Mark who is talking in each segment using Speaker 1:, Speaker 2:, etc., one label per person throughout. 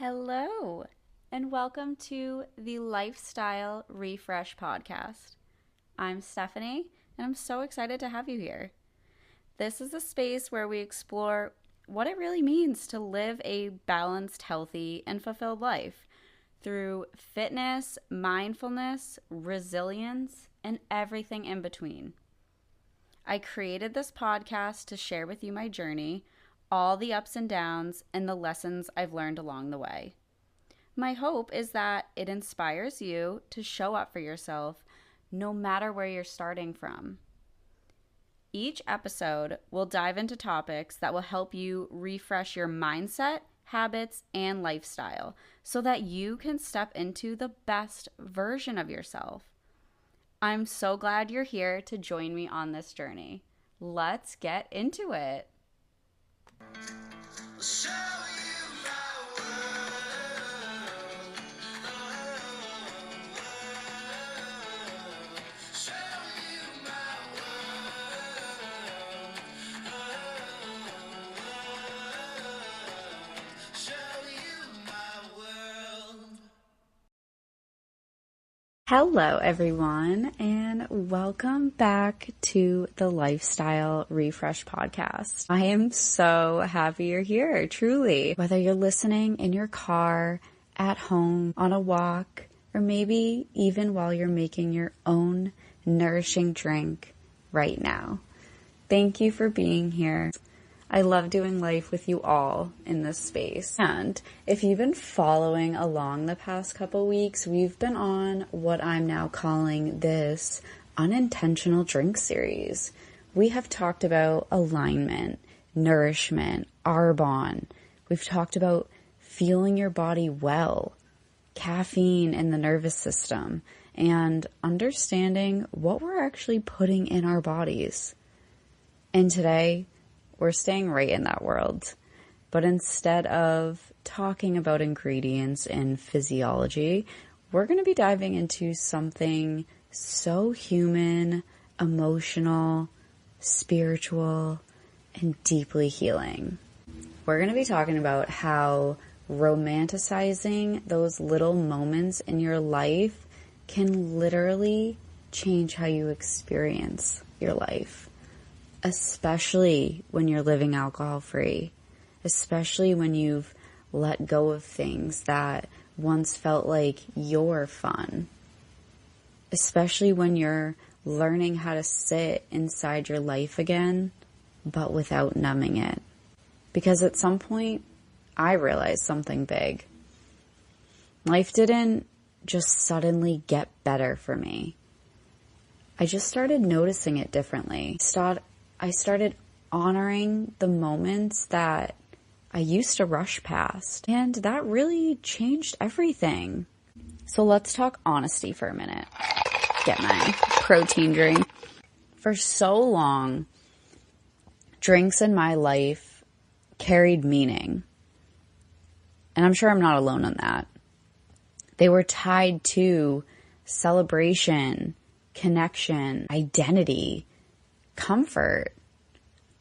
Speaker 1: Hello, and welcome to the Lifestyle Refresh Podcast. I'm Stephanie, and I'm so excited to have you here. This is a space where we explore what it really means to live a balanced, healthy, and fulfilled life through fitness, mindfulness, resilience, and everything in between. I created this podcast to share with you my journey, all the ups and downs, and the lessons I've learned along the way. My hope is that it inspires you to show up for yourself no matter where you're starting from. Each episode will dive into topics that will help you refresh your mindset, habits, and lifestyle so that you can step into the best version of yourself. I'm so glad you're here to join me on this journey. Let's get into it. Hello, everyone, and welcome back to the Lifestyle Refresh Podcast. I am so happy you're here, truly. Whether you're listening in your car, at home, on a walk, or maybe even while you're making your own nourishing drink right now. Thank you for being here. I love doing life with you all in this space. And if you've been following along the past couple weeks, we've been on what I'm now calling this unintentional drink series. We have talked about alignment, nourishment, Arbonne. We've talked about feeling your body well, caffeine and the nervous system, and understanding what we're actually putting in our bodies. And today, we're staying right in that world. But instead of talking about ingredients and physiology, we're going to be diving into something so human, emotional, spiritual, and deeply healing. We're going to be talking about how romanticizing those little moments in your life can literally change how you experience your life. Especially when you're living alcohol-free, especially when you've let go of things that once felt like your fun, especially when you're learning how to sit inside your life again, but without numbing it. Because at some point, I realized something big. Life didn't just suddenly get better for me. I just started noticing it differently. I started honoring the moments that I used to rush past, and that really changed everything. So let's talk honesty for a minute. Get my protein drink. For so long, drinks in my life carried meaning. And I'm sure I'm not alone on that. They were tied to celebration, connection, identity, comfort,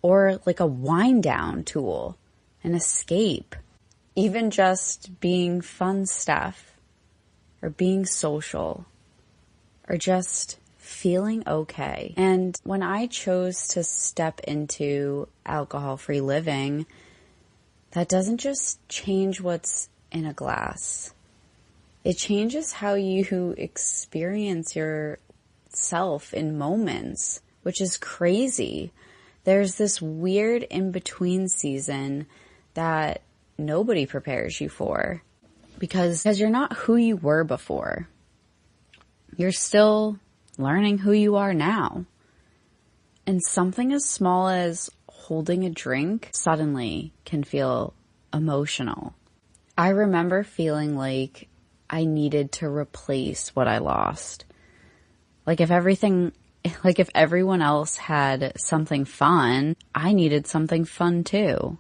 Speaker 1: or like a wind down tool, an escape, even just being fun stuff, or being social, or just feeling okay. And when I chose to step into alcohol-free living, that doesn't just change what's in a glass. It changes how you experience yourself in moments, which is crazy. There's this weird in-between season that nobody prepares you for because you're not who you were before. You're still learning who you are now. And something as small as holding a drink suddenly can feel emotional. I remember feeling like I needed to replace what I lost. Like if everyone else had something fun, I needed something fun too.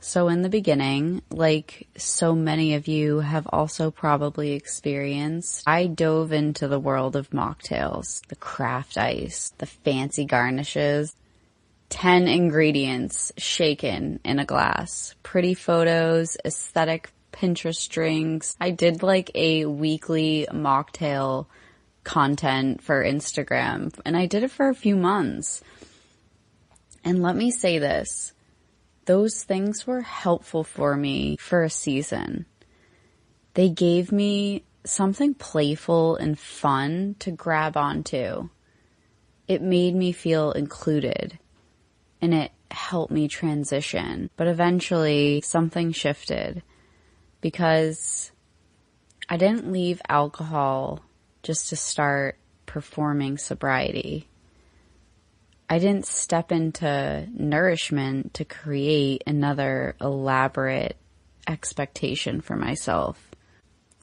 Speaker 1: So in the beginning, like so many of you have also probably experienced, I dove into the world of mocktails, the craft ice, the fancy garnishes, 10 ingredients shaken in a glass, pretty photos, aesthetic Pinterest drinks. I did like a weekly mocktail content for Instagram, and I did it for a few months. And let me say this, those things were helpful for me for a season. They gave me something playful and fun to grab onto. It made me feel included, and it helped me transition. But eventually something shifted because I didn't leave alcohol just to start performing sobriety. I didn't step into Nourishment to create another elaborate expectation for myself.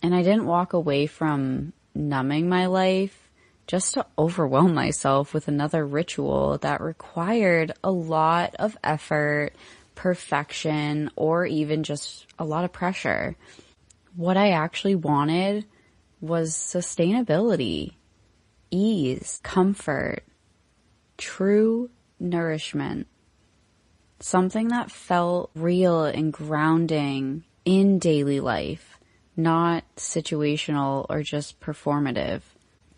Speaker 1: And I didn't walk away from numbing my life just to overwhelm myself with another ritual that required a lot of effort, perfection, or even just a lot of pressure. What I actually wanted was sustainability, ease, comfort, true nourishment. Something that felt real and grounding in daily life, not situational or just performative.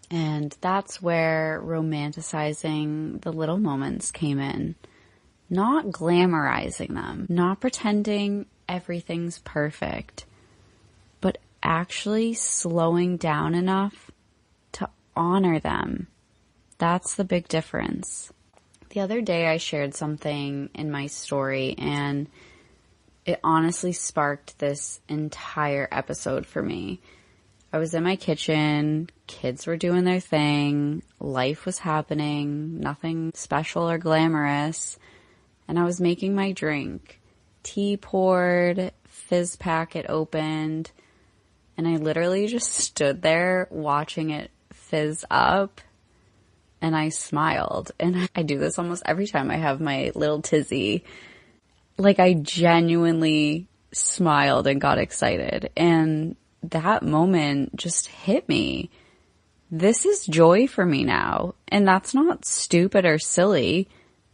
Speaker 1: And that's where romanticizing the little moments came in. Not glamorizing them, not pretending everything's perfect, but actually slowing down enough to honor them. That's the big difference. The other day I shared something in my story, and it honestly sparked this entire episode for me. I was in my kitchen, kids were doing their thing, life was happening, nothing special or glamorous, and I was making my drink. Tea poured, fizz packet opened, and I literally just stood there watching it fizz up, and I smiled. And I do this almost every time I have my little tizzy. Like, I genuinely smiled and got excited, and that moment just hit me. This is joy for me now. And that's not stupid or silly.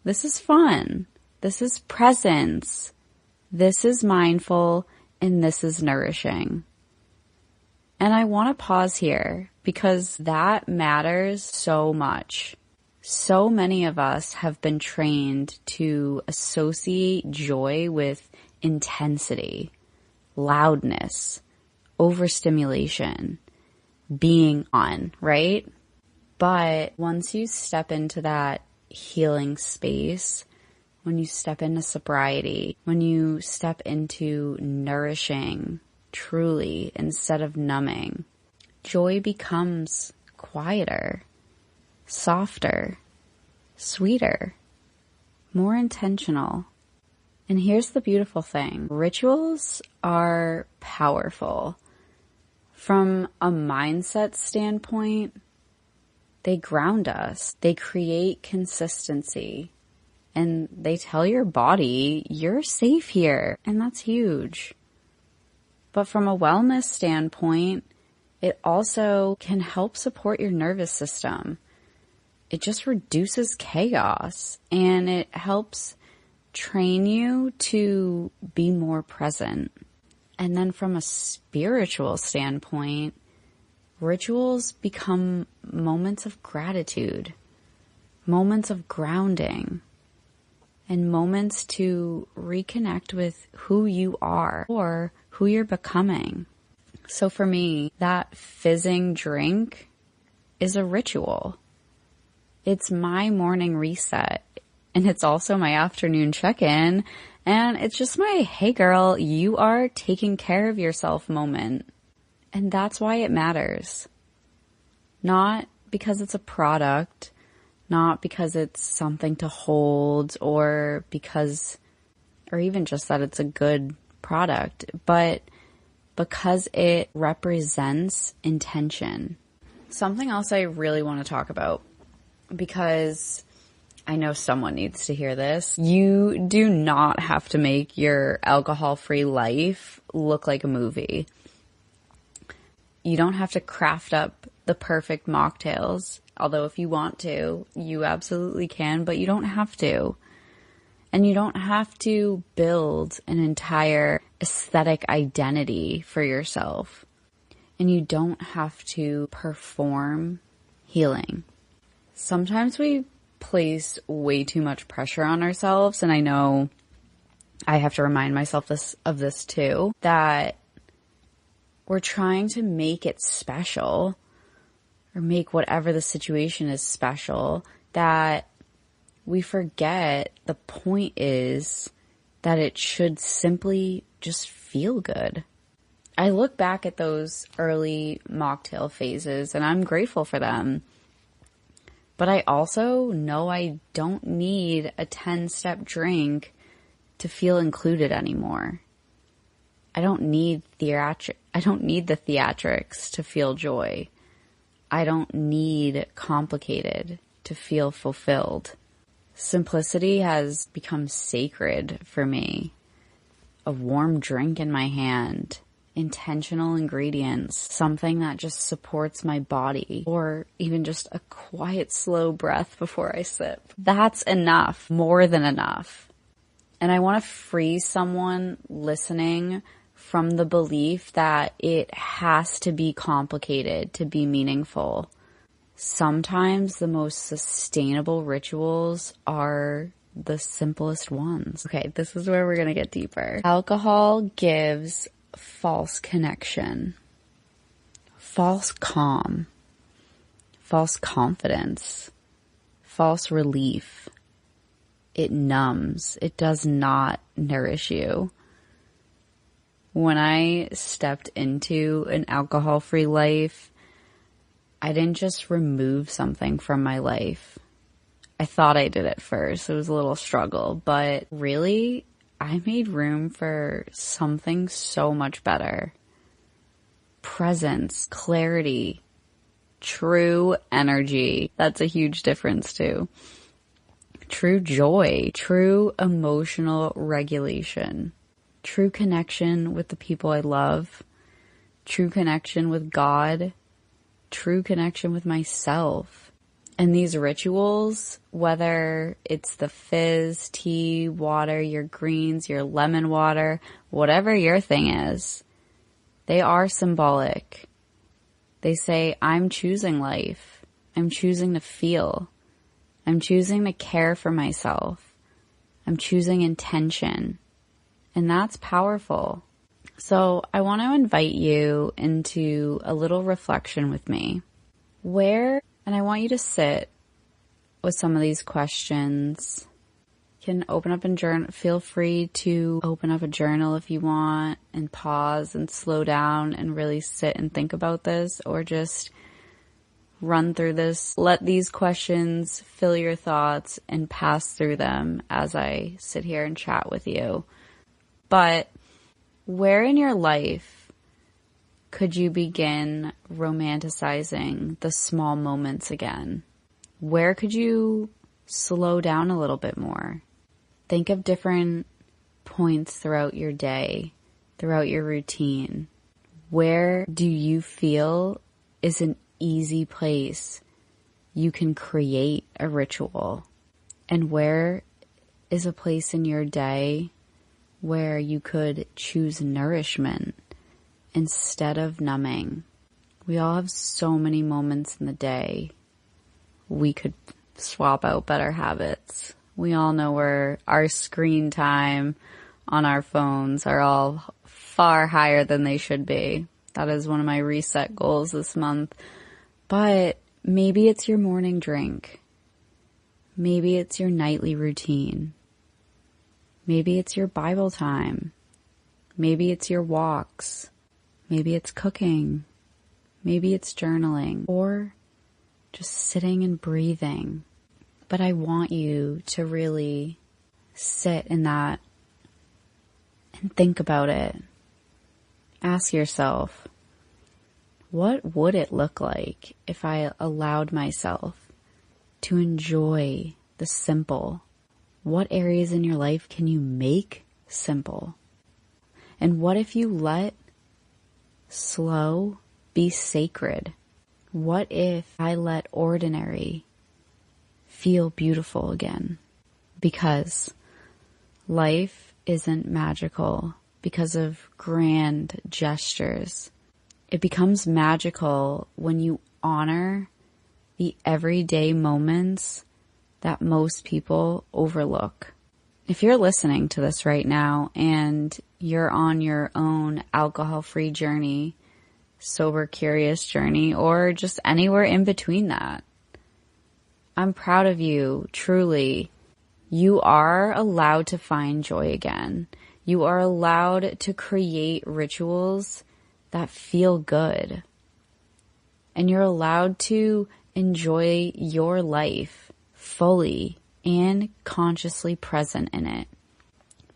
Speaker 1: This is fun. This is presence. This is mindful, and this is nourishing. And I want to pause here because that matters so much. So many of us have been trained to associate joy with intensity, loudness, overstimulation, being on, right? But once you step into that healing space, when you step into sobriety, when you step into nourishing truly instead of numbing, joy becomes quieter, softer, sweeter, more intentional. And here's the beautiful thing. Rituals are powerful. From a mindset standpoint, they ground us. They create consistency. And they tell your body, you're safe here. And that's huge. But from a wellness standpoint, it also can help support your nervous system. It just reduces chaos, and it helps train you to be more present. And then from a spiritual standpoint, rituals become moments of gratitude, moments of grounding, and moments to reconnect with who you are or who you're becoming. So for me, that fizzing drink is a ritual. It's my morning reset, and it's also my afternoon check-in, and it's just my, hey girl, you are taking care of yourself moment. And that's why it matters. Not because it's a product, not because it's something to hold, or even just that it's a good product, but because it represents intention. Something else I really want to talk about, because I know someone needs to hear this. You do not have to make your alcohol-free life look like a movie. You don't have to craft up the perfect mocktails, although if you want to, you absolutely can, but you don't have to. And you don't have to build an entire aesthetic identity for yourself. And you don't have to perform healing. Sometimes we place way too much pressure on ourselves, and I know I have to remind myself of this too, that we're trying to make it special, or make whatever the situation is special, that we forget the point is that it should simply just feel good. I look back at those early mocktail phases and I'm grateful for them. But I also know I don't need a 10-step drink to feel included anymore. I don't need the theatrics to feel joy. I don't need complicated to feel fulfilled. Simplicity has become sacred for me. A warm drink in my hand, intentional ingredients, something that just supports my body, or even just a quiet, slow breath before I sip. That's enough, more than enough. And I want to free someone listening from the belief that it has to be complicated to be meaningful. Sometimes the most sustainable rituals are the simplest ones. Okay, this is where we're going to get deeper. Alcohol gives false connection, false calm, false confidence, false relief. It numbs. It does not nourish you. When I stepped into an alcohol-free life, I didn't just remove something from my life. I thought I did at first. It was a little struggle, but really, I made room for something so much better. Presence, clarity, true energy. That's a huge difference too. True joy, true emotional regulation, true connection with the people I love, true connection with God, true connection with myself. And these rituals, whether it's the fizz, tea, water, your greens, your lemon water, whatever your thing is, they are symbolic. They say, I'm choosing life. I'm choosing to feel. I'm choosing to care for myself. I'm choosing intention. And that's powerful. So I want to invite you into a little reflection with me. And I want you to sit with some of these questions. You can open up and journal. Feel free to open up a journal if you want and pause and slow down and really sit and think about this, or just run through this. Let these questions fill your thoughts and pass through them as I sit here and chat with you. But where in your life could you begin romanticizing the small moments again? Where could you slow down a little bit more? Think of different points throughout your day, throughout your routine. Where do you feel is an easy place you can create a ritual? And where is a place in your day where you could choose nourishment instead of numbing? We all have so many moments in the day we could swap out better habits. We all know where our screen time on our phones are all far higher than they should be. That is one of my reset goals this month. But maybe it's your morning drink. Maybe it's your nightly routine. Maybe it's your Bible time. Maybe it's your walks. Maybe it's cooking. Maybe it's journaling, or just sitting and breathing. But I want you to really sit in that and think about it. Ask yourself, what would it look like if I allowed myself to enjoy the simple? What areas in your life can you make simple? And what if you let slow be sacred? What if I let ordinary feel beautiful again? Because Life isn't magical because of grand gestures. It becomes magical when you honor the everyday moments that most people overlook. If you're listening to this right now and you're on your own alcohol-free journey, sober curious journey, or just anywhere in between that, I'm proud of you, truly. You are allowed to find joy again. You are allowed to create rituals that feel good. And you're allowed to enjoy your life fully and consciously present in it.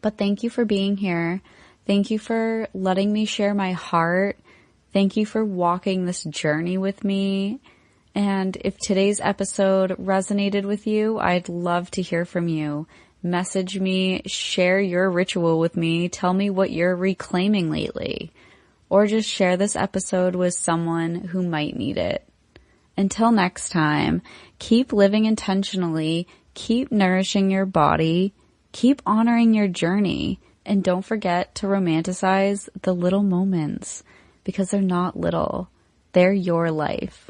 Speaker 1: But thank you for being here. Thank you for letting me share my heart. Thank you for walking this journey with me. And if today's episode resonated with you, I'd love to hear from you. Message me, share your ritual with me, tell me what you're reclaiming lately, or just share this episode with someone who might need it. Until next time, keep living intentionally, keep nourishing your body, keep honoring your journey, and don't forget to romanticize the little moments because they're not little. They're your life.